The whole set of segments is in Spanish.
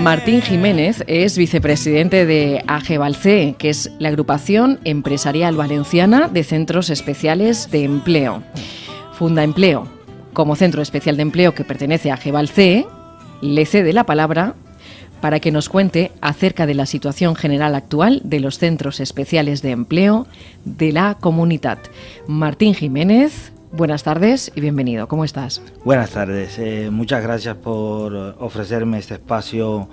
Martín Jiménez es vicepresidente de AGEVALCE, que es la agrupación empresarial valenciana de centros especiales de empleo. Fundaempleo, como centro especial de empleo que pertenece a AGEVALCE, le cede la palabra para que nos cuente acerca de la situación general actual de los centros especiales de empleo de la comunidad. Martín Jiménez, buenas tardes y bienvenido. ¿Cómo estás? Buenas tardes. Muchas gracias por ofrecerme este espacio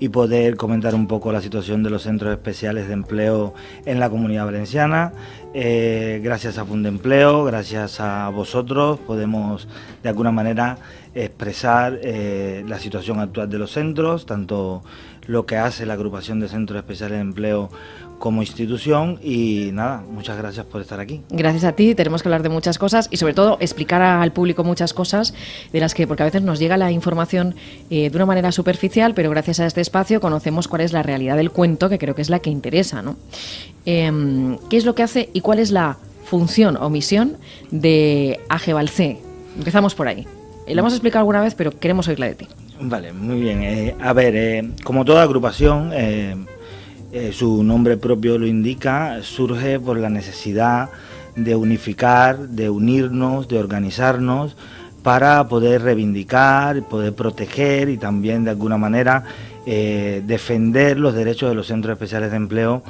y poder comentar un poco la situación de los centros especiales de empleo en la Comunidad Valenciana. Gracias a Fundaempleo, gracias a vosotros, podemos de alguna manera expresar la situación actual de los centros, tanto lo que hace la agrupación de centros especiales de empleo como institución. Y nada, muchas gracias por estar aquí. Gracias a ti, tenemos que hablar de muchas cosas y sobre todo explicar al público muchas cosas de las que, porque a veces nos llega la información de una manera superficial, pero gracias a este espacio conocemos cuál es la realidad del cuento, que creo que es la que interesa, ¿no? ¿Qué es lo que hace y cuál es la función o misión de AGEVALCE? Empezamos por ahí. Lo hemos explicado alguna vez, pero queremos oírla de ti. Vale, muy bien. Como toda agrupación, su nombre propio lo indica, surge por la necesidad de unificar, de unirnos, de organizarnos para poder reivindicar, poder proteger y también de alguna manera defender los derechos de los centros especiales de empleo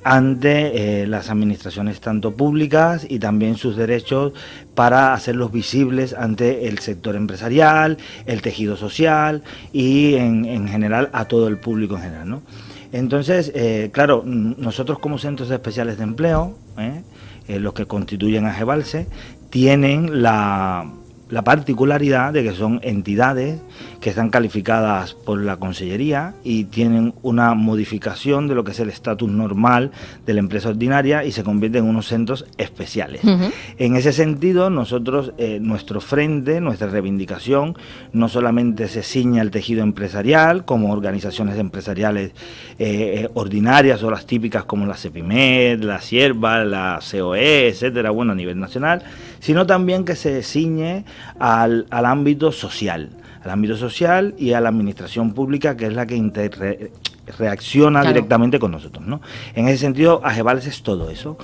ante las administraciones tanto públicas y también sus derechos para hacerlos visibles ante el sector empresarial, el tejido social y en general a todo el público en general, ¿no? Entonces, claro, nosotros como centros especiales de empleo, los que constituyen AGEVALCE, tienen la particularidad de que son entidades que están calificadas por la Consellería y tienen una modificación de lo que es el estatus normal de la empresa ordinaria y se convierten en unos centros especiales. En ese sentido, nosotros, nuestro frente, nuestra reivindicación, no solamente se ciñe al tejido empresarial, como organizaciones empresariales ordinarias o las típicas como la CEPIMED, la Sierva, la COE, etcétera, bueno, a nivel nacional, sino también que se ciñe al ámbito social y a la administración pública, que es la que reacciona directamente con nosotros, ¿no? En ese sentido, AGEVALCE es todo eso.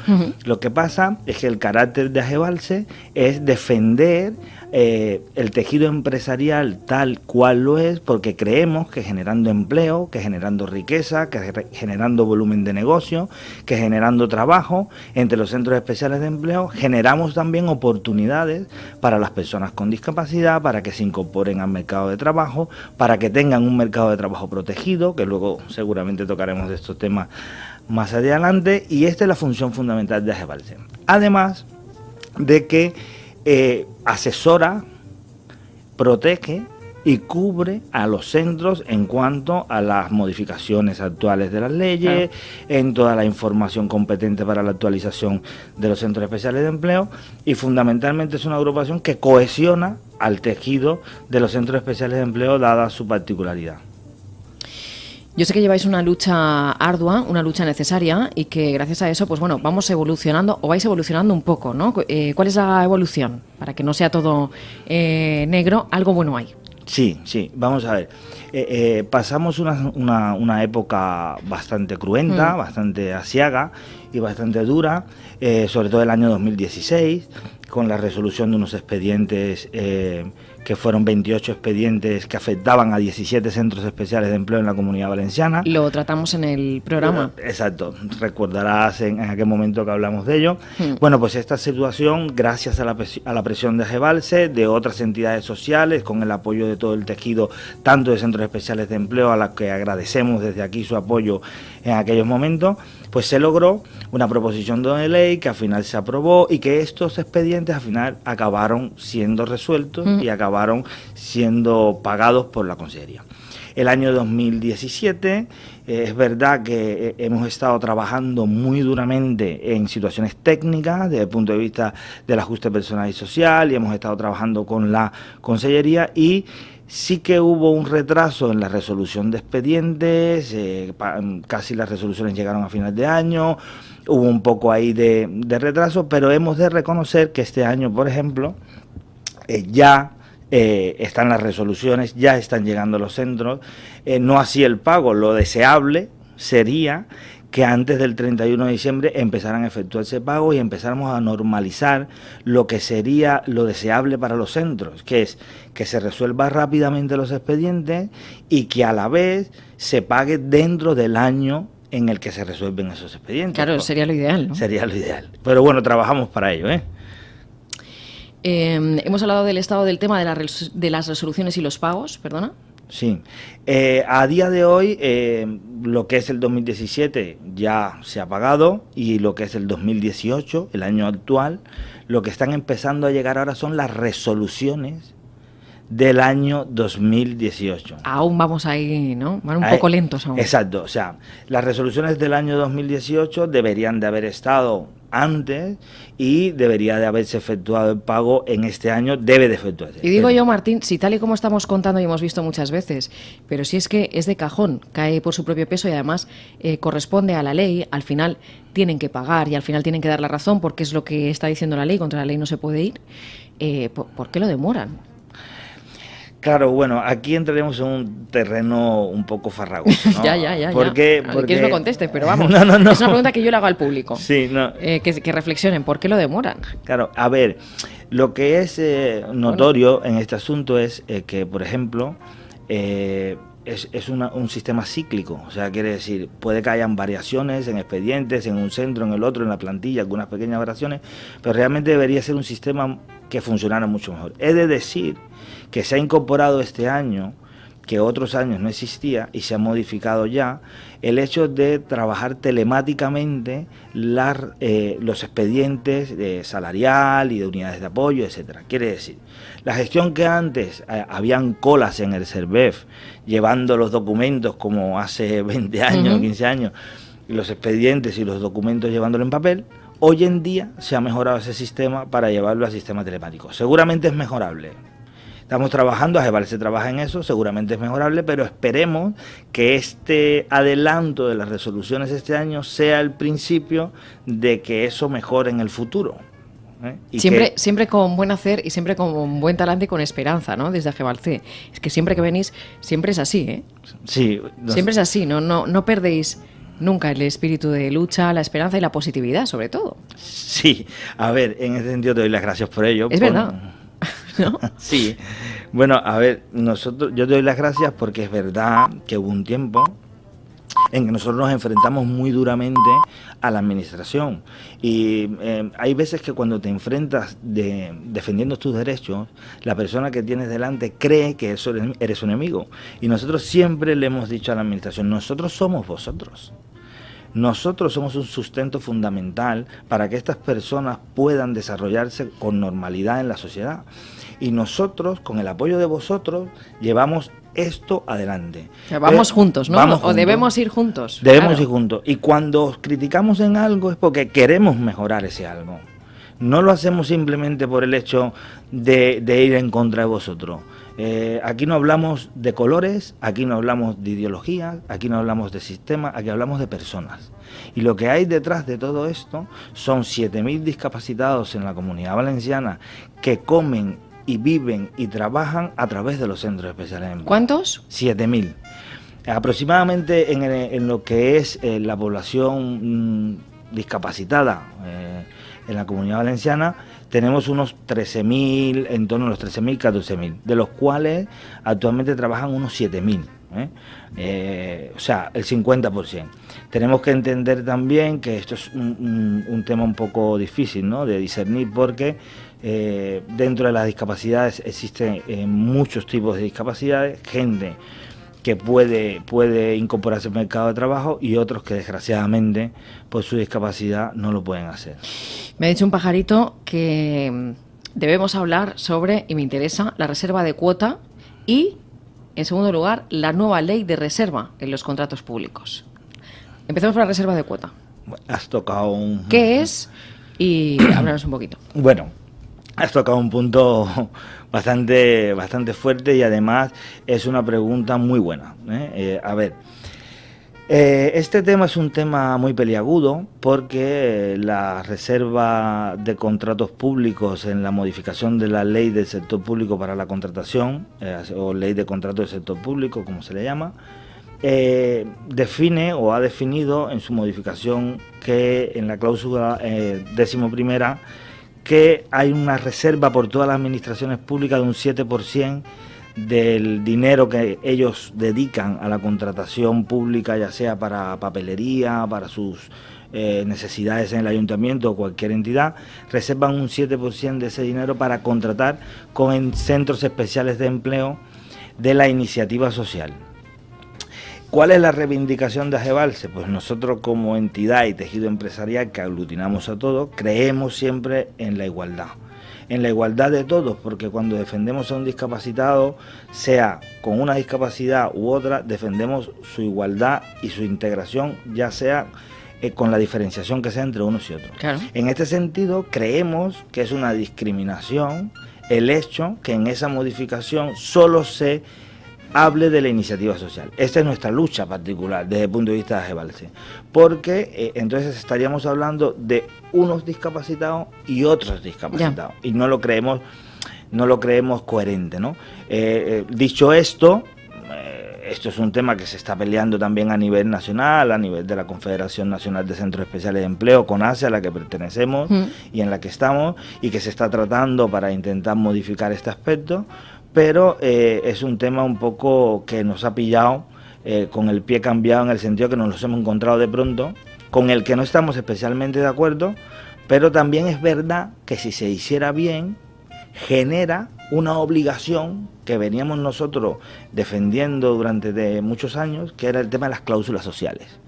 Lo que pasa es que el carácter de AGEVALCE es defender el tejido empresarial tal cual lo es, porque creemos que generando empleo, que generando riqueza, que generando volumen de negocio, que generando trabajo entre los centros especiales de empleo, generamos también oportunidades para las personas con discapacidad, para que se incorporen al mercado de trabajo, para que tengan un mercado de trabajo protegido, que luego seguramente tocaremos de estos temas más adelante, y esta es la función fundamental de AGEVALCE. Además de que asesora, protege y cubre a los centros en cuanto a las modificaciones actuales de las leyes, en toda la información competente para la actualización de los centros especiales de empleo, y fundamentalmente es una agrupación que cohesiona al tejido de los centros especiales de empleo dada su particularidad. Yo sé que lleváis una lucha ardua, una lucha necesaria y que gracias a eso, pues bueno, vamos evolucionando o vais evolucionando un poco, ¿no? ¿Cuál es la evolución? Para que no sea todo negro, algo bueno hay. Sí, vamos a ver. Pasamos una época bastante cruenta, bastante aciaga y bastante dura, sobre todo el año 2016, con la resolución de unos expedientes que fueron 28 expedientes que afectaban a 17 centros especiales de empleo en la Comunidad Valenciana. Lo tratamos en el programa. Exacto, recordarás en aquel momento que hablamos de ello. Bueno, pues esta situación, gracias a la presión de AGEVALCE, de otras entidades sociales, con el apoyo de todo el tejido, tanto de centros especiales de empleo, a los que agradecemos desde aquí su apoyo en aquellos momentos, pues se logró una proposición de ley que al final se aprobó y que estos expedientes al final acabaron siendo resueltos y acabaron siendo pagados por la Consellería. El año 2017 es verdad que hemos estado trabajando muy duramente en situaciones técnicas desde el punto de vista del ajuste personal y social, y hemos estado trabajando con la Consellería, y sí que hubo un retraso en la resolución de expedientes, casi las resoluciones llegaron a final de año, hubo un poco ahí de retraso, pero hemos de reconocer que este año, por ejemplo, ya están las resoluciones, ya están llegando a los centros, no así el pago. Lo deseable sería que antes del 31 de diciembre empezaran a efectuarse pagos y empezáramos a normalizar lo que sería lo deseable para los centros, que es que se resuelvan rápidamente los expedientes y que a la vez se pague dentro del año en el que se resuelven esos expedientes. Claro, sería lo ideal, ¿no? Sería lo ideal. Pero bueno, trabajamos para ello, ¿eh? Hemos hablado del estado del tema de las resoluciones y los pagos, perdona. Sí, a día de hoy lo que es el 2017 ya se ha pagado y lo que es el 2018, el año actual, lo que están empezando a llegar ahora son las resoluciones del año 2018. Aún vamos ahí, ¿no? Van un poco lentos aún. Exacto, o sea, las resoluciones del año 2018 deberían de haber estado antes y debería de haberse efectuado el pago en este año, debe de efectuarse. Y digo yo, Martín, si tal y como estamos contando y hemos visto muchas veces, pero si es que es de cajón, cae por su propio peso y además corresponde a la ley, al final tienen que pagar y al final tienen que dar la razón porque es lo que está diciendo la ley, contra la ley no se puede ir, ¿por qué lo demoran? Claro, bueno, aquí entraremos en un terreno un poco farragoso, ¿no? ya. Porque quieres me conteste, pero vamos, no. Es una pregunta que yo le hago al público. Sí, no. Que reflexionen, ¿por qué lo demoran? Claro, a ver, lo que es notorio en este asunto es que, por ejemplo, es un sistema cíclico, o sea, quiere decir, puede que hayan variaciones en expedientes, en un centro, en el otro, en la plantilla, algunas pequeñas variaciones, pero realmente debería ser un sistema que funcionara mucho mejor. He de decir que se ha incorporado este año, que otros años no existía y se ha modificado ya, el hecho de trabajar telemáticamente los expedientes de salarial y de unidades de apoyo, etcétera. Quiere decir, la gestión que antes habían colas en el Servef llevando los documentos como hace 20 años, 15 años, los expedientes y los documentos llevándolo en papel, hoy en día se ha mejorado ese sistema para llevarlo al sistema telemático. Seguramente es mejorable. Estamos trabajando, AGEVAL se trabaja en eso, seguramente es mejorable, pero esperemos que este adelanto de las resoluciones este año sea el principio de que eso mejore en el futuro. Y siempre con buen hacer y siempre con buen talante y con esperanza, ¿no? Desde AGEVAL. Es que siempre que venís, siempre es así, ¿eh? Sí. Siempre es así, no perdéis nunca el espíritu de lucha, la esperanza y la positividad, sobre todo. Sí, a ver, en ese sentido te doy las gracias por ello. Es verdad. ¿No? Sí, bueno, a ver, yo te doy las gracias porque es verdad que hubo un tiempo en que nosotros nos enfrentamos muy duramente a la administración y hay veces que cuando te enfrentas defendiendo tus derechos, la persona que tienes delante cree que eso eres un enemigo y nosotros siempre le hemos dicho a la administración, nosotros somos vosotros. Nosotros somos un sustento fundamental para que estas personas puedan desarrollarse con normalidad en la sociedad. Y nosotros, con el apoyo de vosotros, llevamos esto adelante. O sea, vamos juntos, ¿no? Vamos juntos. O debemos ir juntos. Debemos ir juntos. Y cuando os criticamos en algo es porque queremos mejorar ese algo. No lo hacemos simplemente por el hecho de ir en contra de vosotros. Aquí no hablamos de colores, aquí no hablamos de ideologías, aquí no hablamos de sistemas, aquí hablamos de personas. Y lo que hay detrás de todo esto son 7.000 discapacitados en la Comunidad Valenciana que comen y viven y trabajan a través de los centros especiales de empleo. ¿Cuántos? 7.000. Aproximadamente en lo que es la población discapacitada en la Comunidad Valenciana, tenemos unos 13.000, en torno a los 13.000, 14.000, de los cuales actualmente trabajan unos 7.000. O sea, el 50%. Tenemos que entender también que esto es un tema un poco difícil, ¿no?, de discernir, porque dentro de las discapacidades existen muchos tipos de discapacidades, gente que puede incorporarse al mercado de trabajo y otros que desgraciadamente por su discapacidad no lo pueden hacer. Me ha dicho un pajarito que debemos hablar sobre, y me interesa, la reserva de cuota y, en segundo lugar, la nueva ley de reserva en los contratos públicos. Empecemos por la reserva de cuota. Has tocado un... ¿Qué es? Y háblanos un poquito. Bueno, has tocado un punto bastante fuerte y además es una pregunta muy buena. A ver, Este tema es un tema muy peliagudo porque la reserva de contratos públicos en la modificación de la ley del sector público para la contratación, o ley de contratos del sector público, como se le llama, define o ha definido en su modificación que en la cláusula 11ª que hay una reserva por todas las administraciones públicas de un 7% del dinero que ellos dedican a la contratación pública, ya sea para papelería, para sus necesidades en el ayuntamiento o cualquier entidad, reservan un 7% de ese dinero para contratar con centros especiales de empleo de la iniciativa social. ¿Cuál es la reivindicación de AGEVALSE? Pues nosotros como entidad y tejido empresarial que aglutinamos a todos, creemos siempre en la igualdad de todos, porque cuando defendemos a un discapacitado, sea con una discapacidad u otra, defendemos su igualdad y su integración, ya sea con la diferenciación que sea entre unos y otros. Claro. En este sentido, creemos que es una discriminación el hecho que en esa modificación solo se hable de la iniciativa social. Esta es nuestra lucha particular desde el punto de vista de AGEVALSE, porque entonces estaríamos hablando de unos discapacitados y otros discapacitados, y no lo creemos coherente, ¿no? Dicho esto, esto es un tema que se está peleando también a nivel nacional, a nivel de la Confederación Nacional de Centros Especiales de Empleo, CONACE, a la que pertenecemos y en la que estamos, y que se está tratando para intentar modificar este aspecto. Pero es un tema un poco que nos ha pillado con el pie cambiado, en el sentido que nos los hemos encontrado de pronto, con el que no estamos especialmente de acuerdo, pero también es verdad que si se hiciera bien, genera una obligación que veníamos nosotros defendiendo durante muchos años, que era el tema de las cláusulas sociales.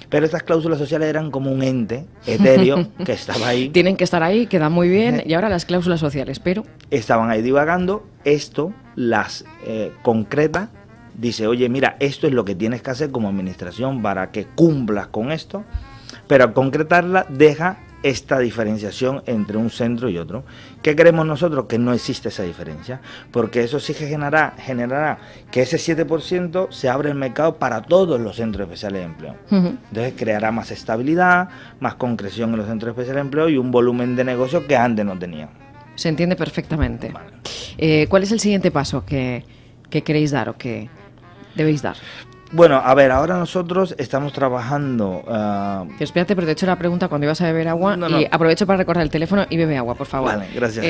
Pero estas cláusulas sociales eran como un ente etéreo que estaba ahí. Tienen que estar ahí, queda muy bien, y ahora las cláusulas sociales, pero... Estaban ahí divagando, esto las concreta, dice, oye, mira, esto es lo que tienes que hacer como administración para que cumplas con esto, pero al concretarla deja esta diferenciación entre un centro y otro. ¿Qué creemos nosotros? Que no existe esa diferencia, porque eso sí que generará que ese 7% se abre el mercado para todos los centros especiales de empleo. Entonces creará más estabilidad, más concreción en los centros especiales de empleo y un volumen de negocio que antes no tenían. Se entiende perfectamente. Vale. ¿Cuál es el siguiente paso que queréis dar o que debéis dar? Bueno, a ver, ahora nosotros estamos trabajando... Espérate, pero te he hecho la pregunta cuando ibas a beber agua y aprovecho para recordar el teléfono y bebe agua, por favor. Vale, gracias.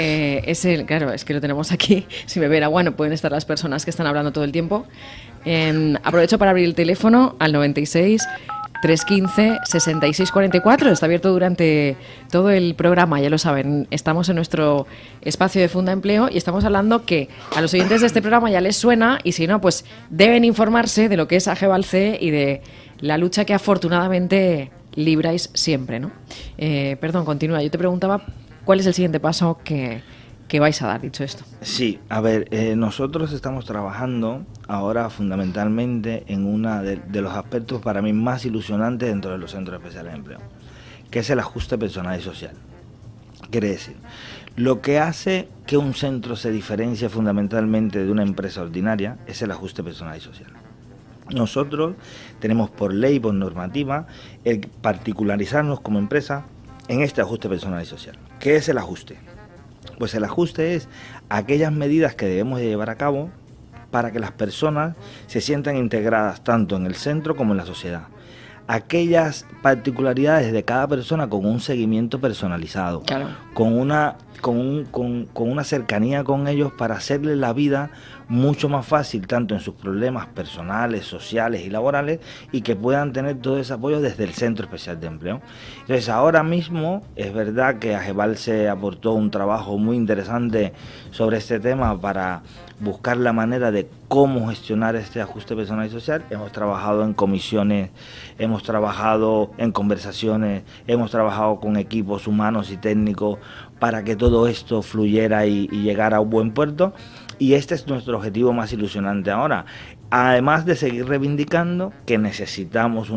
Claro, es que lo tenemos aquí. Sin beber agua no pueden estar las personas que están hablando todo el tiempo. Aprovecho para abrir el teléfono al 96 315 6644. Está abierto durante todo el programa, ya lo saben. Estamos en nuestro espacio de Funda Empleo y estamos hablando que a los oyentes de este programa ya les suena, y si no, pues deben informarse de lo que es AGEVALSE y de la lucha que afortunadamente libráis siempre, ¿no? Perdón, continúa. Yo te preguntaba cuál es el siguiente paso que vais a dar, dicho esto. Sí, a ver, nosotros estamos trabajando ahora fundamentalmente en uno de los aspectos para mí más ilusionantes dentro de los centros especiales de empleo, que es el ajuste personal y social. Quiere decir, lo que hace que un centro se diferencie fundamentalmente de una empresa ordinaria es el ajuste personal y social. Nosotros tenemos por ley, por normativa, el particularizarnos como empresa en este ajuste personal y social. ¿Qué es el ajuste? Pues el ajuste es aquellas medidas que debemos de llevar a cabo para que las personas se sientan integradas tanto en el centro como en la sociedad. Aquellas particularidades de cada persona con un seguimiento personalizado, claro, con una cercanía con ellos para hacerles la vida mucho más fácil, tanto en sus problemas personales, sociales y laborales, y que puedan tener todo ese apoyo desde el Centro Especial de Empleo. Entonces, ahora mismo es verdad que AGEVALSE aportó un trabajo muy interesante sobre este tema para buscar la manera de cómo gestionar este ajuste personal y social. Hemos trabajado en comisiones, hemos trabajado en conversaciones, hemos trabajado con equipos humanos y técnicos para que todo esto fluyera y llegara a un buen puerto. Y este es nuestro objetivo más ilusionante ahora, además de seguir reivindicando que necesitamos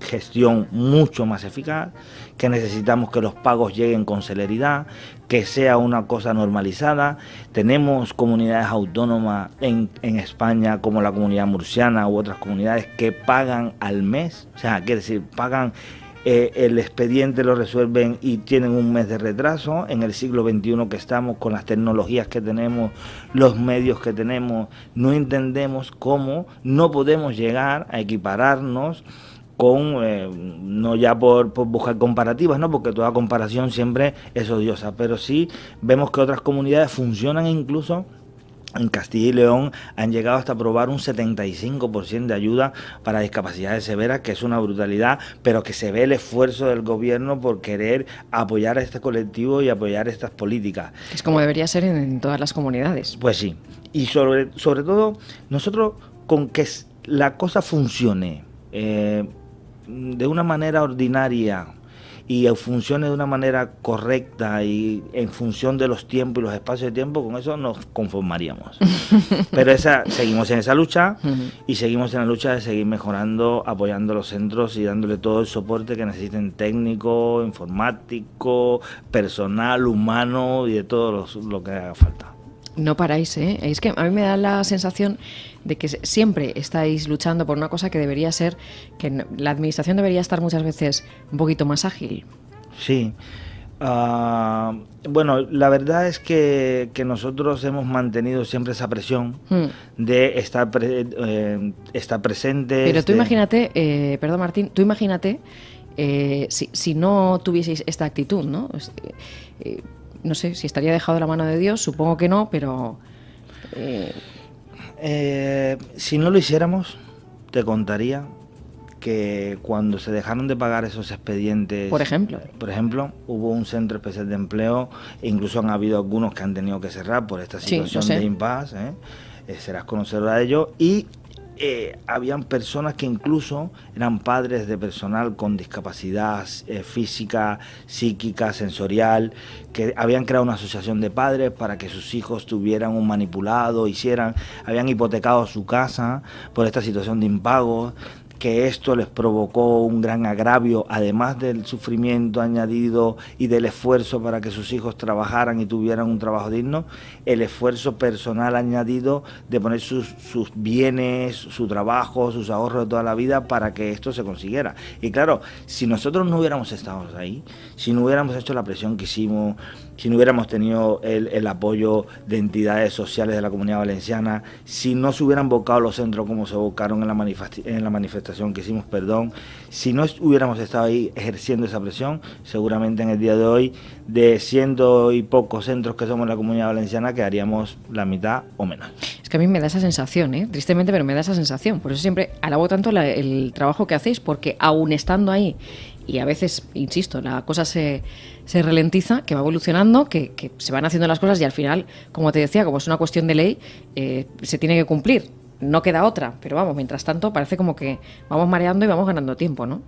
gestión mucho más eficaz, que necesitamos que los pagos lleguen con celeridad, que sea una cosa normalizada. Tenemos comunidades autónomas en España, como la comunidad murciana u otras comunidades, que pagan al mes, o sea, quiere decir, pagan el expediente, lo resuelven y tienen un mes de retraso. En el siglo XXI que estamos, con las tecnologías que tenemos, los medios que tenemos, no entendemos cómo no podemos llegar a equipararnos con, no ya por buscar comparativas, ¿no? Porque toda comparación siempre es odiosa, pero sí vemos que otras comunidades funcionan. Incluso en Castilla y León han llegado hasta aprobar un 75% de ayuda para discapacidades severas, que es una brutalidad, pero que se ve el esfuerzo del gobierno por querer apoyar a este colectivo y apoyar estas políticas. Es como debería ser en todas las comunidades. Pues sí, y sobre todo nosotros, con que la cosa funcione de una manera ordinaria y funcione de una manera correcta y en función de los tiempos y los espacios de tiempo, con eso nos conformaríamos. Pero seguimos en esa lucha y seguimos en la lucha de seguir mejorando, apoyando a los centros y dándole todo el soporte que necesiten, técnico, informático, personal, humano y de todo lo que haga falta. No paráis, ¿eh? Es que a mí me da la sensación de que siempre estáis luchando por una cosa que debería ser, que la administración debería estar muchas veces un poquito más ágil. Sí. Bueno, la verdad es que nosotros hemos mantenido siempre esa presión de estar presentes. Pero tú imagínate, perdón Martín, tú imagínate si no tuvieseis esta actitud, ¿no? No sé si estaría dejado de la mano de Dios, supongo que no, pero... si no lo hiciéramos, te contaría que cuando se dejaron de pagar esos expedientes... Por ejemplo, hubo un centro especial de empleo, e incluso han habido algunos que han tenido que cerrar por esta situación de impasse, serás conocedora de ello, y habían personas que incluso eran padres de personal con discapacidad física, psíquica, sensorial, que habían creado una asociación de padres para que sus hijos tuvieran un manipulado, habían hipotecado su casa por esta situación de impago, que esto les provocó un gran agravio, además del sufrimiento añadido y del esfuerzo para que sus hijos trabajaran y tuvieran un trabajo digno, el esfuerzo personal añadido de poner sus bienes, su trabajo, sus ahorros de toda la vida para que esto se consiguiera. Y claro, si nosotros no hubiéramos estado ahí, si no hubiéramos hecho la presión que hicimos, si no hubiéramos tenido el apoyo de entidades sociales de la Comunidad Valenciana, si no se hubieran volcado los centros como se volcaron en la manifestación que hicimos, si no hubiéramos estado ahí ejerciendo esa presión, seguramente en el día de hoy, de 100 y pocos centros que somos en la Comunidad Valenciana, quedaríamos la mitad o menos. Es que a mí me da esa sensación, tristemente, pero me da esa sensación. Por eso siempre alabo tanto el trabajo que hacéis, porque aún estando ahí, y a veces, insisto, la cosa se ralentiza, que va evolucionando, que se van haciendo las cosas y al final, como te decía, como es una cuestión de ley, se tiene que cumplir. No queda otra, pero vamos, mientras tanto parece como que vamos mareando y vamos ganando tiempo, ¿no?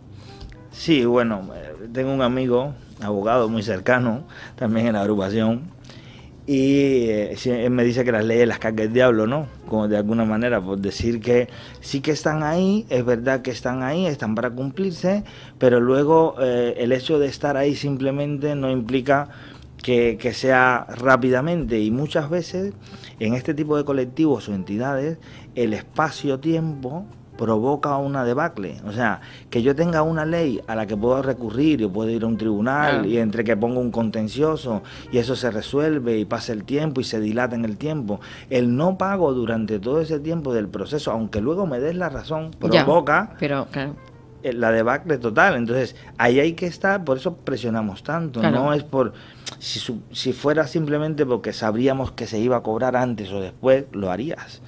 Sí, bueno, tengo un amigo, abogado muy cercano, también en la agrupación, y él me dice que las leyes las carga el diablo, ¿no? Como de alguna manera, por decir que sí que están ahí, es verdad que están ahí, están para cumplirse, pero luego el hecho de estar ahí simplemente no implica que sea rápidamente, y muchas veces en este tipo de colectivos o entidades el espacio-tiempo provoca una debacle. O sea, que yo tenga una ley a la que puedo recurrir, yo puedo ir a un tribunal, y entre que pongo un contencioso y eso se resuelve y pasa el tiempo y se dilata en el tiempo, el no pago durante todo ese tiempo del proceso, aunque luego me des la razón, provoca la debacle total. Entonces ahí hay que estar, por eso presionamos tanto. No es por si fuera simplemente porque sabríamos que se iba a cobrar antes o después, lo harías.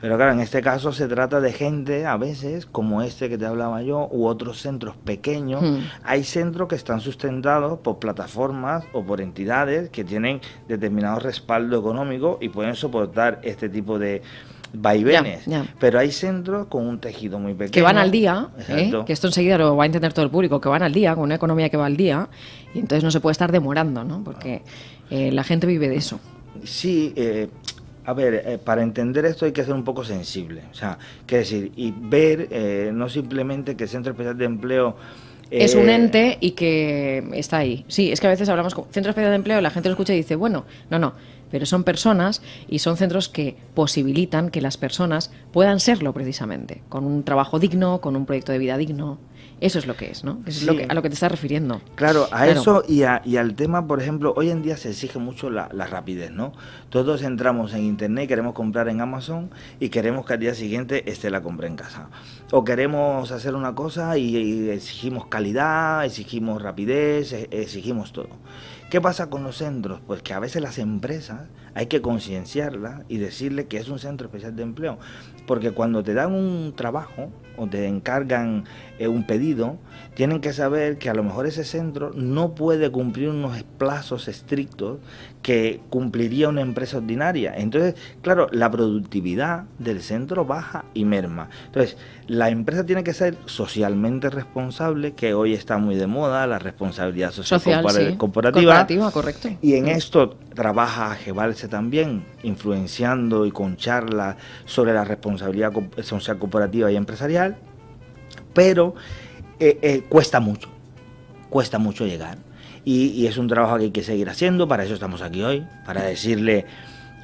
Pero claro, en este caso se trata de gente, a veces, como este que te hablaba yo, u otros centros pequeños. Hay centros que están sustentados por plataformas o por entidades que tienen determinado respaldo económico y pueden soportar este tipo de vaivenes. Pero hay centros con un tejido muy pequeño. Que van al día, que esto enseguida lo va a entender todo el público, que van al día, con una economía que va al día, y entonces no se puede estar demorando, ¿no? Porque la gente vive de eso. Sí, A ver, para entender esto hay que ser un poco sensible, o sea, quiere decir, y ver no simplemente que el Centro Especial de Empleo es un ente y que está ahí. Sí, es que a veces hablamos con Centro Especial de Empleo, la gente lo escucha y dice, bueno, no, pero son personas y son centros que posibilitan que las personas puedan serlo precisamente, con un trabajo digno, con un proyecto de vida digno. Eso es lo que es, ¿no? Eso sí, es a lo que te estás refiriendo. Claro, eso y al tema, por ejemplo, hoy en día se exige mucho la rapidez, ¿no? Todos entramos en internet, queremos comprar en Amazon y queremos que al día siguiente esté la compra en casa. O queremos hacer una cosa y exigimos calidad, exigimos rapidez, exigimos todo. ¿Qué pasa con los centros? Pues que a veces las empresas hay que concienciarlas y decirles que es un centro especial de empleo. Porque cuando te dan un trabajo o te encargan un pedido, tienen que saber que a lo mejor ese centro no puede cumplir unos plazos estrictos que cumpliría una empresa ordinaria. Entonces, claro, la productividad del centro baja y merma. Entonces, la empresa tiene que ser socialmente responsable, que hoy está muy de moda, la responsabilidad social corporativa. Correcto. Y en esto trabaja AGEVALSE también, influenciando y con charlas sobre la responsabilidad social corporativa y empresarial, pero cuesta mucho llegar. Y es un trabajo que hay que seguir haciendo, para eso estamos aquí hoy, para decirle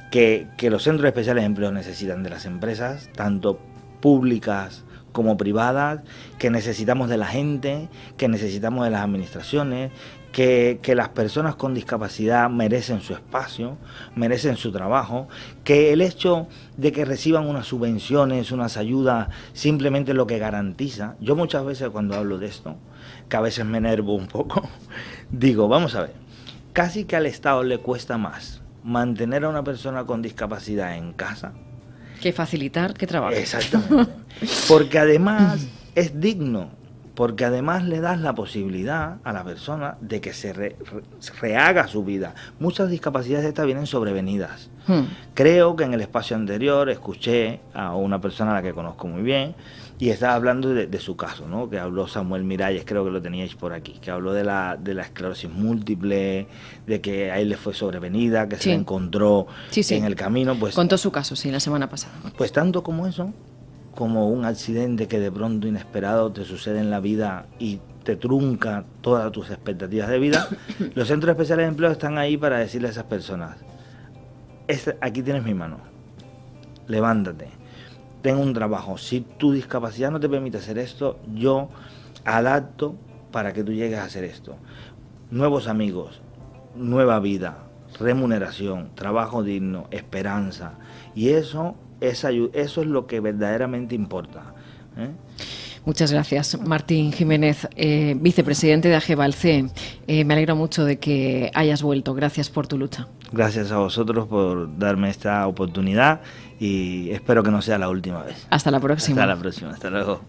que los centros especiales de empleo necesitan de las empresas, tanto públicas como privadas, que necesitamos de la gente, que necesitamos de las administraciones, que las personas con discapacidad merecen su espacio, merecen su trabajo, que el hecho de que reciban unas subvenciones, unas ayudas, simplemente lo que garantiza. Yo muchas veces cuando hablo de esto, que a veces me enervo un poco, digo, vamos a ver, casi que al Estado le cuesta más mantener a una persona con discapacidad en casa que facilitar que trabaje. Exactamente. Porque además es digno, porque además le das la posibilidad a la persona de que se rehaga su vida. Muchas discapacidades de estas vienen sobrevenidas. Creo que en el espacio anterior escuché a una persona a la que conozco muy bien y estaba hablando de su caso, ¿no? Que habló Samuel Miralles, creo que lo teníais por aquí, que habló de la esclerosis múltiple, de que a él le fue sobrevenida, que se le encontró en el camino. Pues contó su caso, sí, la semana pasada. Pues tanto como eso, como un accidente que de pronto inesperado te sucede en la vida y te trunca todas tus expectativas de vida, los centros especiales de empleo están ahí para decirle a esas personas, aquí tienes mi mano, levántate, ten un trabajo, si tu discapacidad no te permite hacer esto, yo adapto para que tú llegues a hacer esto. Nuevos amigos, nueva vida, remuneración, trabajo digno, esperanza, y eso es lo que verdaderamente importa. Muchas gracias, Martín Jiménez, vicepresidente de AGEVALSE. Me alegro mucho de que hayas vuelto. Gracias por tu lucha. Gracias a vosotros por darme esta oportunidad y espero que no sea la última vez. Hasta la próxima. Hasta la próxima. Hasta luego.